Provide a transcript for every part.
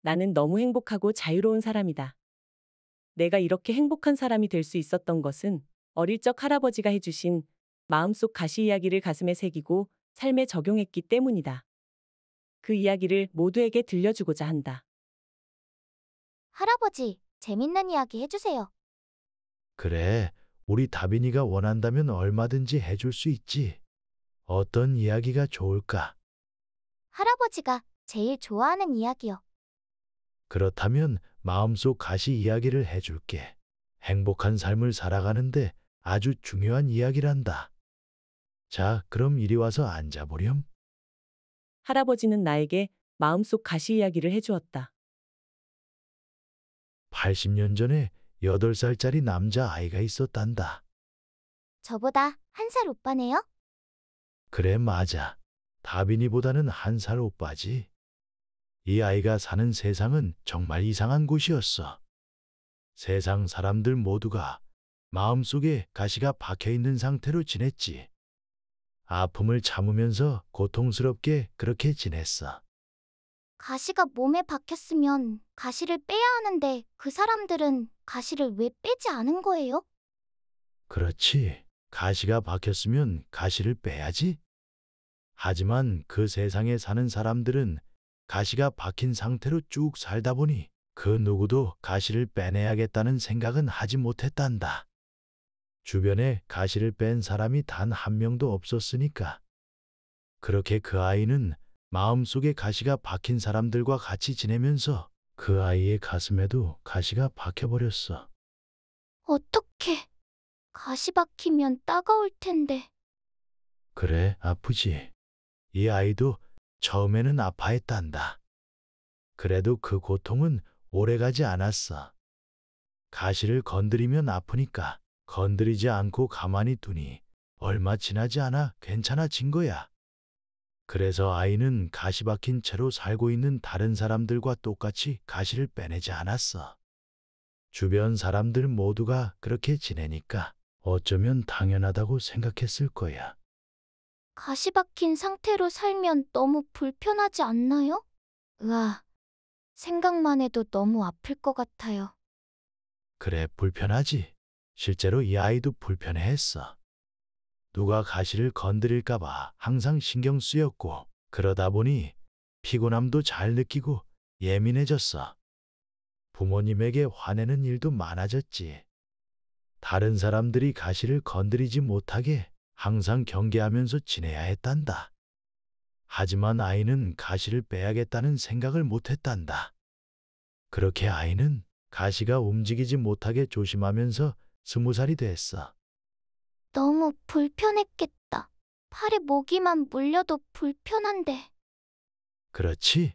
나는 너무 행복하고 자유로운 사람이다. 내가 이렇게 행복한 사람이 될 수 있었던 것은 어릴 적 할아버지가 해주신 마음속 가시 이야기를 가슴에 새기고 삶에 적용했기 때문이다. 그 이야기를 모두에게 들려주고자 한다. 할아버지, 재밌는 이야기 해주세요. 그래, 우리 다빈이가 원한다면 얼마든지 해줄 수 있지. 어떤 이야기가 좋을까? 할아버지가 제일 좋아하는 이야기요. 그렇다면 마음속 가시 이야기를 해줄게. 행복한 삶을 살아가는데 아주 중요한 이야기란다. 자, 그럼 이리 와서 앉아보렴. 할아버지는 나에게 마음속 가시 이야기를 해주었다. 80년 전에 8살짜리 남자아이가 있었단다. 저보다 1살 오빠네요? 그래, 맞아. 다빈이보다는 1살 오빠지. 이 아이가 사는 세상은 정말 이상한 곳이었어. 세상 사람들 모두가 마음속에 가시가 박혀 있는 상태로 지냈지. 아픔을 참으면서 고통스럽게 그렇게 지냈어. 가시가 몸에 박혔으면 가시를 빼야 하는데 그 사람들은 가시를 왜 빼지 않은 거예요? 그렇지. 가시가 박혔으면 가시를 빼야지. 하지만 그 세상에 사는 사람들은 가시가 박힌 상태로 쭉 살다 보니 그 누구도 가시를 빼내야겠다는 생각은 하지 못했단다. 주변에 가시를 뺀 사람이 단 한 명도 없었으니까. 그렇게 그 아이는 마음속에 가시가 박힌 사람들과 같이 지내면서 그 아이의 가슴에도 가시가 박혀버렸어. 어떡해. 가시 박히면 따가울 텐데. 그래, 아프지. 이 아이도 처음에는 아파했단다. 그래도 그 고통은 오래가지 않았어. 가시를 건드리면 아프니까 건드리지 않고 가만히 두니 얼마 지나지 않아 괜찮아진 거야. 그래서 아이는 가시 박힌 채로 살고 있는 다른 사람들과 똑같이 가시를 빼내지 않았어. 주변 사람들 모두가 그렇게 지내니까 어쩌면 당연하다고 생각했을 거야. 가시 박힌 상태로 살면 너무 불편하지 않나요? 으아, 생각만 해도 너무 아플 것 같아요. 그래, 불편하지. 실제로 이 아이도 불편해했어. 누가 가시를 건드릴까봐 항상 신경 쓰였고, 그러다 보니 피곤함도 잘 느끼고 예민해졌어. 부모님에게 화내는 일도 많아졌지. 다른 사람들이 가시를 건드리지 못하게 항상 경계하면서 지내야 했단다. 하지만 아이는 가시를 빼야겠다는 생각을 못했단다. 그렇게 아이는 가시가 움직이지 못하게 조심하면서 20살이 됐어. 너무 불편했겠다. 팔에 모기만 물려도 불편한데. 그렇지.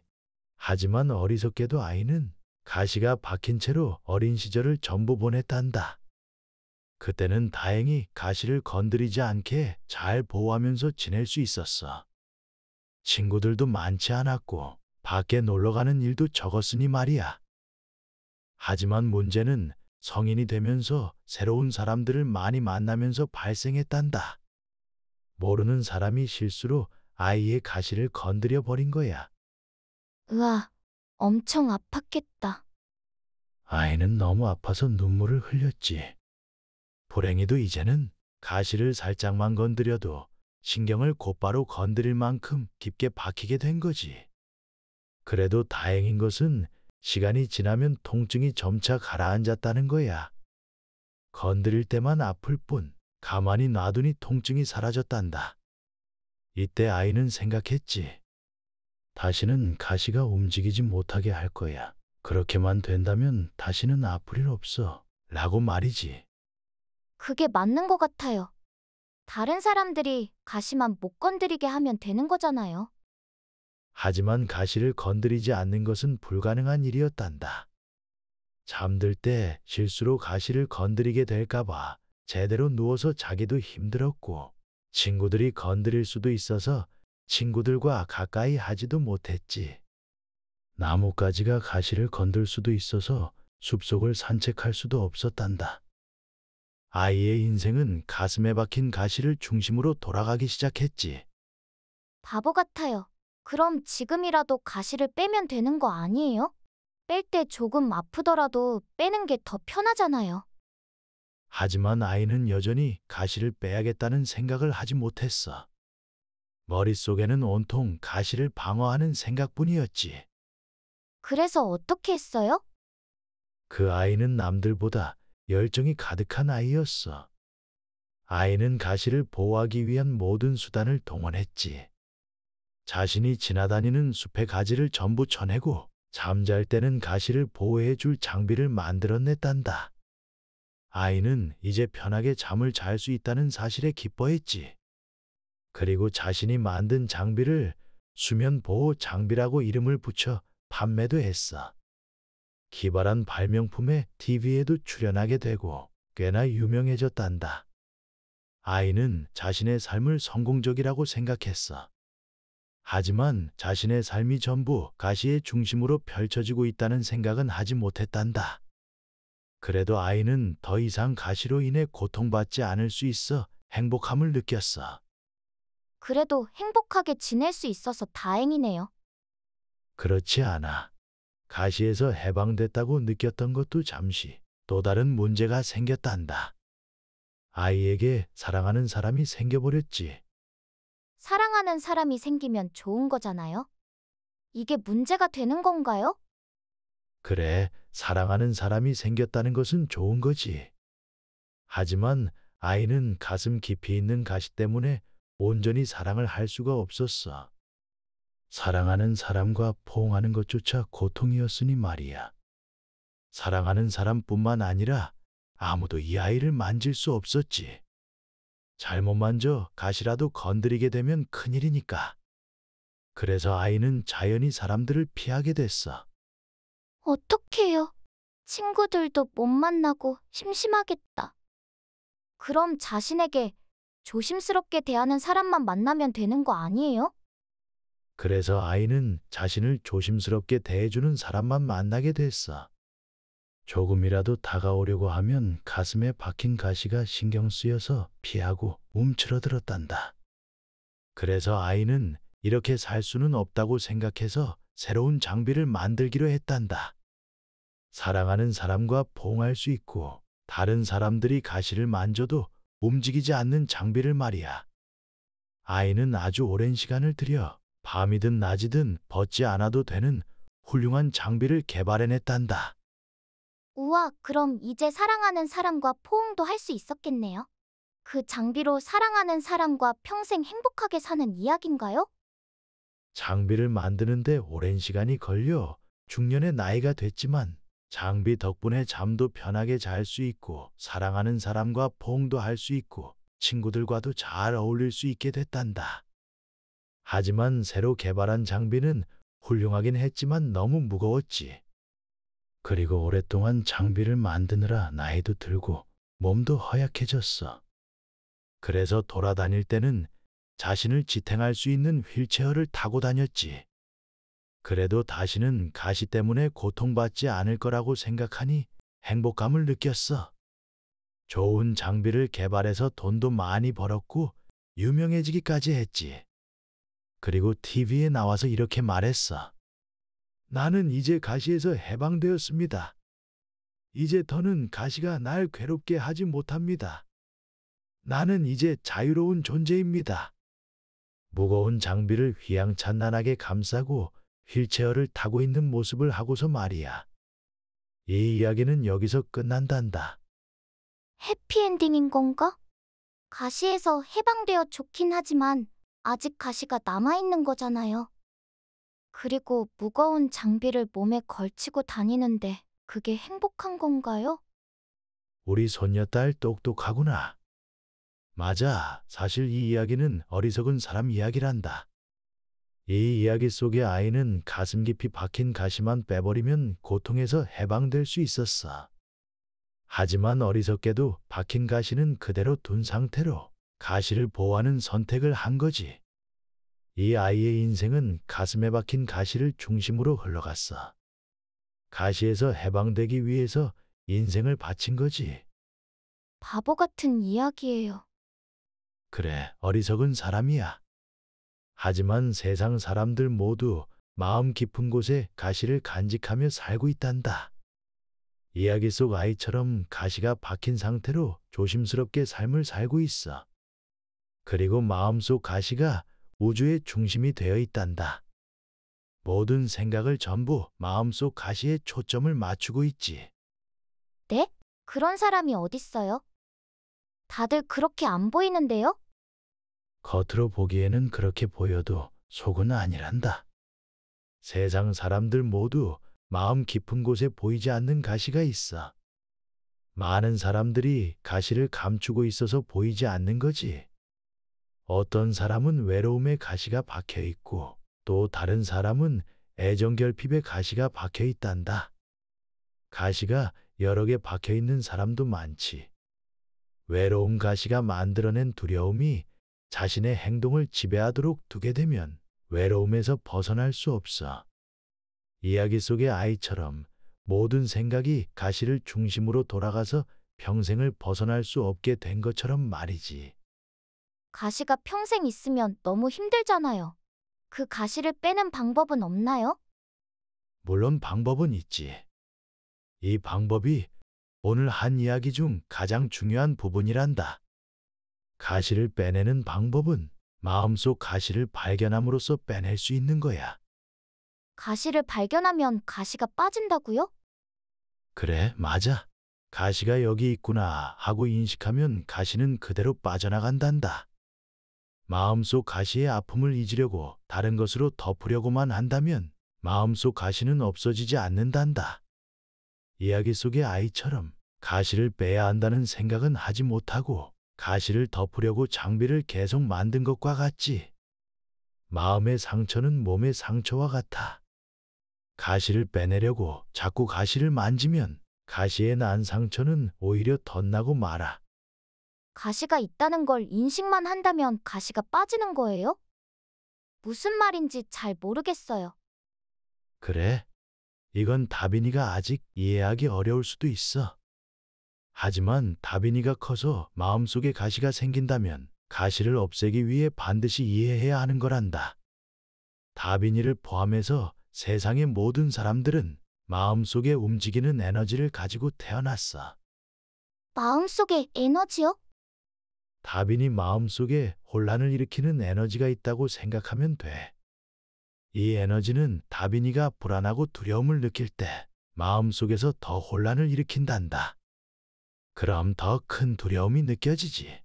하지만 어리석게도 아이는 가시가 박힌 채로 어린 시절을 전부 보냈단다. 그때는 다행히 가시를 건드리지 않게 잘 보호하면서 지낼 수 있었어. 친구들도 많지 않았고 밖에 놀러 가는 일도 적었으니 말이야. 하지만 문제는 성인이 되면서 새로운 사람들을 많이 만나면서 발생했단다. 모르는 사람이 실수로 아이의 가시를 건드려 버린 거야. 으아, 엄청 아팠겠다. 아이는 너무 아파서 눈물을 흘렸지. 불행히도 이제는 가시를 살짝만 건드려도 신경을 곧바로 건드릴 만큼 깊게 박히게 된 거지. 그래도 다행인 것은 시간이 지나면 통증이 점차 가라앉았다는 거야. 건드릴 때만 아플 뿐 가만히 놔두니 통증이 사라졌단다. 이때 아이는 생각했지. 다시는 가시가 움직이지 못하게 할 거야. 그렇게만 된다면 다시는 아플 일 없어. 라고 말이지. 그게 맞는 것 같아요. 다른 사람들이 가시만 못 건드리게 하면 되는 거잖아요. 하지만 가시를 건드리지 않는 것은 불가능한 일이었단다. 잠들 때 실수로 가시를 건드리게 될까봐 제대로 누워서 자기도 힘들었고, 친구들이 건드릴 수도 있어서 친구들과 가까이 하지도 못했지. 나뭇가지가 가시를 건들 수도 있어서 숲속을 산책할 수도 없었단다. 아이의 인생은 가슴에 박힌 가시를 중심으로 돌아가기 시작했지. 바보 같아요. 그럼 지금이라도 가시를 빼면 되는 거 아니에요? 뺄 때 조금 아프더라도 빼는 게 더 편하잖아요. 하지만 아이는 여전히 가시를 빼야겠다는 생각을 하지 못했어. 머릿속에는 온통 가시를 방어하는 생각뿐이었지. 그래서 어떻게 했어요? 그 아이는 남들보다 열정이 가득한 아이였어. 아이는 가시를 보호하기 위한 모든 수단을 동원했지. 자신이 지나다니는 숲의 가지를 전부 쳐내고 잠잘 때는 가시를 보호해 줄 장비를 만들어냈단다. 아이는 이제 편하게 잠을 잘 수 있다는 사실에 기뻐했지. 그리고 자신이 만든 장비를 수면 보호 장비라고 이름을 붙여 판매도 했어. 기발한 발명품에 TV에도 출연하게 되고 꽤나 유명해졌단다. 아이는 자신의 삶을 성공적이라고 생각했어. 하지만 자신의 삶이 전부 가시의 중심으로 펼쳐지고 있다는 생각은 하지 못했단다. 그래도 아이는 더 이상 가시로 인해 고통받지 않을 수 있어 행복함을 느꼈어. 그래도 행복하게 지낼 수 있어서 다행이네요. 그렇지 않아. 가시에서 해방됐다고 느꼈던 것도 잠시 또 다른 문제가 생겼단다. 아이에게 사랑하는 사람이 생겨버렸지. 사랑하는 사람이 생기면 좋은 거잖아요. 이게 문제가 되는 건가요? 그래, 사랑하는 사람이 생겼다는 것은 좋은 거지. 하지만 아이는 가슴 깊이 있는 가시 때문에 온전히 사랑을 할 수가 없었어. 사랑하는 사람과 포옹하는 것조차 고통이었으니 말이야. 사랑하는 사람뿐만 아니라 아무도 이 아이를 만질 수 없었지. 잘못 만져 가시라도 건드리게 되면 큰일이니까. 그래서 아이는 자연히 사람들을 피하게 됐어. 어떡해요? 친구들도 못 만나고 심심하겠다. 그럼 자신에게 조심스럽게 대하는 사람만 만나면 되는 거 아니에요? 그래서 아이는 자신을 조심스럽게 대해주는 사람만 만나게 됐어. 조금이라도 다가오려고 하면 가슴에 박힌 가시가 신경 쓰여서 피하고 움츠러들었단다. 그래서 아이는 이렇게 살 수는 없다고 생각해서 새로운 장비를 만들기로 했단다. 사랑하는 사람과 포옹할 수 있고 다른 사람들이 가시를 만져도 움직이지 않는 장비를 말이야. 아이는 아주 오랜 시간을 들여 밤이든 낮이든 벗지 않아도 되는 훌륭한 장비를 개발해냈단다. 우와, 그럼 이제 사랑하는 사람과 포옹도 할 수 있었겠네요. 그 장비로 사랑하는 사람과 평생 행복하게 사는 이야기인가요? 장비를 만드는데 오랜 시간이 걸려 중년의 나이가 됐지만 장비 덕분에 잠도 편하게 잘 수 있고 사랑하는 사람과 포옹도 할 수 있고 친구들과도 잘 어울릴 수 있게 됐단다. 하지만 새로 개발한 장비는 훌륭하긴 했지만 너무 무거웠지. 그리고 오랫동안 장비를 만드느라 나이도 들고 몸도 허약해졌어. 그래서 돌아다닐 때는 자신을 지탱할 수 있는 휠체어를 타고 다녔지. 그래도 다시는 가시 때문에 고통받지 않을 거라고 생각하니 행복감을 느꼈어. 좋은 장비를 개발해서 돈도 많이 벌었고 유명해지기까지 했지. 그리고 TV에 나와서 이렇게 말했어. 나는 이제 가시에서 해방되었습니다. 이제 더는 가시가 날 괴롭게 하지 못합니다. 나는 이제 자유로운 존재입니다. 무거운 장비를 휘황찬란하게 감싸고 휠체어를 타고 있는 모습을 하고서 말이야. 이 이야기는 여기서 끝난단다. 해피엔딩인 건가? 가시에서 해방되어 좋긴 하지만 아직 가시가 남아있는 거잖아요. 그리고 무거운 장비를 몸에 걸치고 다니는데 그게 행복한 건가요? 우리 손녀딸 똑똑하구나. 맞아. 사실 이 이야기는 어리석은 사람 이야기란다. 이 이야기 속의 아이는 가슴 깊이 박힌 가시만 빼버리면 고통에서 해방될 수 있었어. 하지만 어리석게도 박힌 가시는 그대로 둔 상태로 가시를 보호하는 선택을 한 거지. 이 아이의 인생은 가슴에 박힌 가시를 중심으로 흘러갔어. 가시에서 해방되기 위해서 인생을 바친 거지. 바보 같은 이야기예요. 그래, 어리석은 사람이야. 하지만 세상 사람들 모두 마음 깊은 곳에 가시를 간직하며 살고 있단다. 이야기 속 아이처럼 가시가 박힌 상태로 조심스럽게 삶을 살고 있어. 그리고 마음속 가시가 우주의 중심이 되어 있단다. 모든 생각을 전부 마음속 가시에 초점을 맞추고 있지. 네? 그런 사람이 어딨어요? 다들 그렇게 안 보이는데요? 겉으로 보기에는 그렇게 보여도 속은 아니란다. 세상 사람들 모두 마음 깊은 곳에 보이지 않는 가시가 있어. 많은 사람들이 가시를 감추고 있어서 보이지 않는 거지. 어떤 사람은 외로움에 가시가 박혀 있고 또 다른 사람은 애정결핍에 가시가 박혀 있단다. 가시가 여러 개 박혀 있는 사람도 많지. 외로움 가시가 만들어낸 두려움이 자신의 행동을 지배하도록 두게 되면 외로움에서 벗어날 수 없어. 이야기 속의 아이처럼 모든 생각이 가시를 중심으로 돌아가서 평생을 벗어날 수 없게 된 것처럼 말이지. 가시가 평생 있으면 너무 힘들잖아요. 그 가시를 빼는 방법은 없나요? 물론 방법은 있지. 이 방법이 오늘 한 이야기 중 가장 중요한 부분이란다. 가시를 빼내는 방법은 마음속 가시를 발견함으로써 빼낼 수 있는 거야. 가시를 발견하면 가시가 빠진다고요? 그래, 맞아. 가시가 여기 있구나 하고 인식하면 가시는 그대로 빠져나간단다. 마음속 가시의 아픔을 잊으려고 다른 것으로 덮으려고만 한다면 마음속 가시는 없어지지 않는단다. 이야기 속의 아이처럼 가시를 빼야 한다는 생각은 하지 못하고 가시를 덮으려고 장비를 계속 만든 것과 같지. 마음의 상처는 몸의 상처와 같아. 가시를 빼내려고 자꾸 가시를 만지면 가시에 난 상처는 오히려 덧나고 말아. 가시가 있다는 걸 인식만 한다면 가시가 빠지는 거예요? 무슨 말인지 잘 모르겠어요. 그래? 이건 다빈이가 아직 이해하기 어려울 수도 있어. 하지만 다빈이가 커서 마음속에 가시가 생긴다면 가시를 없애기 위해 반드시 이해해야 하는 거란다. 다빈이를 포함해서 세상의 모든 사람들은 마음속에 움직이는 에너지를 가지고 태어났어. 마음속에 에너지요? 다빈이 마음속에 혼란을 일으키는 에너지가 있다고 생각하면 돼. 이 에너지는 다빈이가 불안하고 두려움을 느낄 때 마음속에서 더 혼란을 일으킨단다. 그럼 더 큰 두려움이 느껴지지.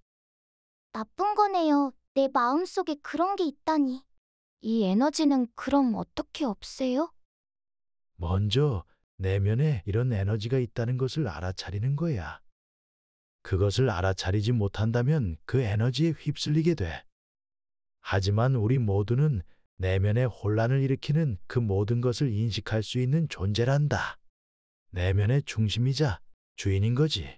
나쁜 거네요. 내 마음속에 그런 게 있다니. 이 에너지는 그럼 어떻게 없애요? 먼저 내면에 이런 에너지가 있다는 것을 알아차리는 거야. 그것을 알아차리지 못한다면 그 에너지에 휩쓸리게 돼. 하지만 우리 모두는 내면에 혼란을 일으키는 그 모든 것을 인식할 수 있는 존재란다. 내면의 중심이자 주인인 거지.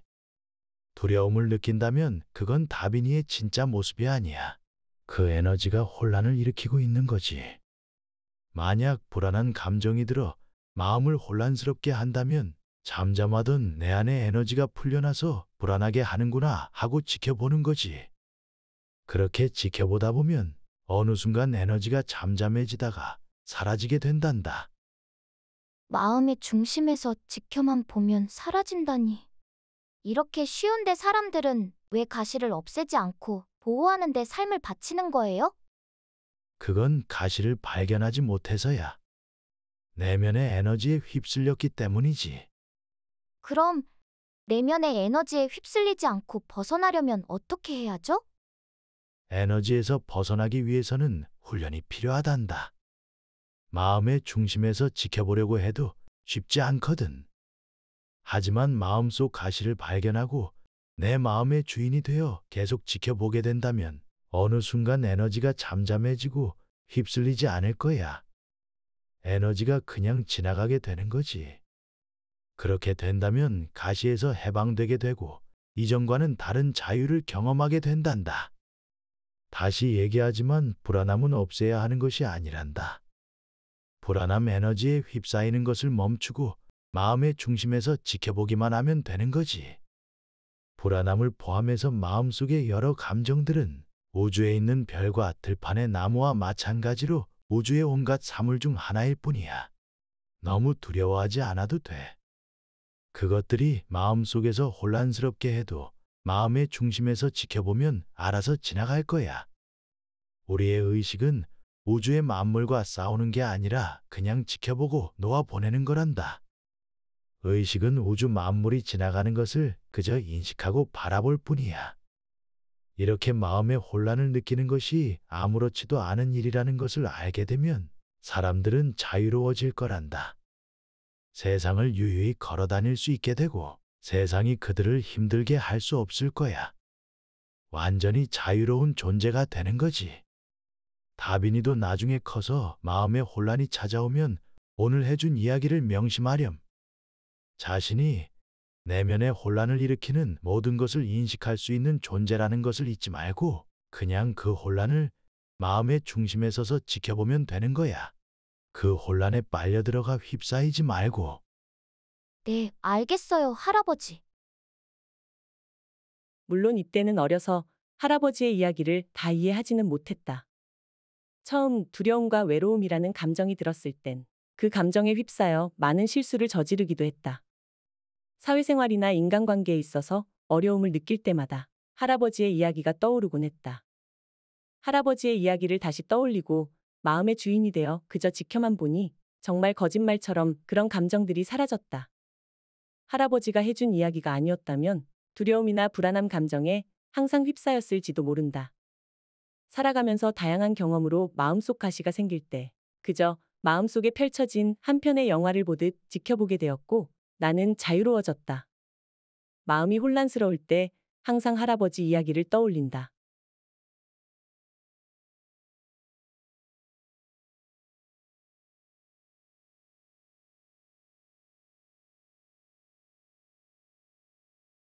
두려움을 느낀다면 그건 다빈이의 진짜 모습이 아니야. 그 에너지가 혼란을 일으키고 있는 거지. 만약 불안한 감정이 들어 마음을 혼란스럽게 한다면 잠잠하던 내 안의 에너지가 풀려나서 불안하게 하는구나 하고 지켜보는 거지. 그렇게 지켜보다 보면 어느 순간 에너지가 잠잠해지다가 사라지게 된단다. 마음의 중심에서 지켜만 보면 사라진다니. 이렇게 쉬운데 사람들은 왜 가시를 없애지 않고 보호하는 데 삶을 바치는 거예요? 그건 가시를 발견하지 못해서야. 내면의 에너지에 휩쓸렸기 때문이지. 그럼 내면의 에너지에 휩쓸리지 않고 벗어나려면 어떻게 해야죠? 에너지에서 벗어나기 위해서는 훈련이 필요하단다. 마음의 중심에서 지켜보려고 해도 쉽지 않거든. 하지만 마음속 가시를 발견하고 내 마음의 주인이 되어 계속 지켜보게 된다면 어느 순간 에너지가 잠잠해지고 휩쓸리지 않을 거야. 에너지가 그냥 지나가게 되는 거지. 그렇게 된다면 가시에서 해방되게 되고 이전과는 다른 자유를 경험하게 된단다. 다시 얘기하지만 불안함은 없애야 하는 것이 아니란다. 불안함 에너지에 휩싸이는 것을 멈추고 마음의 중심에서 지켜보기만 하면 되는 거지. 불안함을 포함해서 마음속의 여러 감정들은 우주에 있는 별과 들판의 나무와 마찬가지로 우주의 온갖 사물 중 하나일 뿐이야. 너무 두려워하지 않아도 돼. 그것들이 마음속에서 혼란스럽게 해도 마음의 중심에서 지켜보면 알아서 지나갈 거야. 우리의 의식은 우주의 만물과 싸우는 게 아니라 그냥 지켜보고 놓아보내는 거란다. 의식은 우주 만물이 지나가는 것을 그저 인식하고 바라볼 뿐이야. 이렇게 마음의 혼란을 느끼는 것이 아무렇지도 않은 일이라는 것을 알게 되면 사람들은 자유로워질 거란다. 세상을 유유히 걸어 다닐 수 있게 되고 세상이 그들을 힘들게 할 수 없을 거야. 완전히 자유로운 존재가 되는 거지. 다빈이도 나중에 커서 마음의 혼란이 찾아오면 오늘 해준 이야기를 명심하렴. 자신이 내면의 혼란을 일으키는 모든 것을 인식할 수 있는 존재라는 것을 잊지 말고 그냥 그 혼란을 마음의 중심에 서서 지켜보면 되는 거야. 그 혼란에 빨려 들어가 휩싸이지 말고. 네, 알겠어요, 할아버지. 물론 이때는 어려서 할아버지의 이야기를 다 이해하지는 못했다. 처음 두려움과 외로움이라는 감정이 들었을 땐 그 감정에 휩싸여 많은 실수를 저지르기도 했다. 사회생활이나 인간관계에 있어서 어려움을 느낄 때마다 할아버지의 이야기가 떠오르곤 했다. 할아버지의 이야기를 다시 떠올리고 마음의 주인이 되어 그저 지켜만 보니 정말 거짓말처럼 그런 감정들이 사라졌다. 할아버지가 해준 이야기가 아니었다면 두려움이나 불안한 감정에 항상 휩싸였을지도 모른다. 살아가면서 다양한 경험으로 마음속 가시가 생길 때 그저 마음속에 펼쳐진 한 편의 영화를 보듯 지켜보게 되었고 나는 자유로워졌다. 마음이 혼란스러울 때 항상 할아버지 이야기를 떠올린다.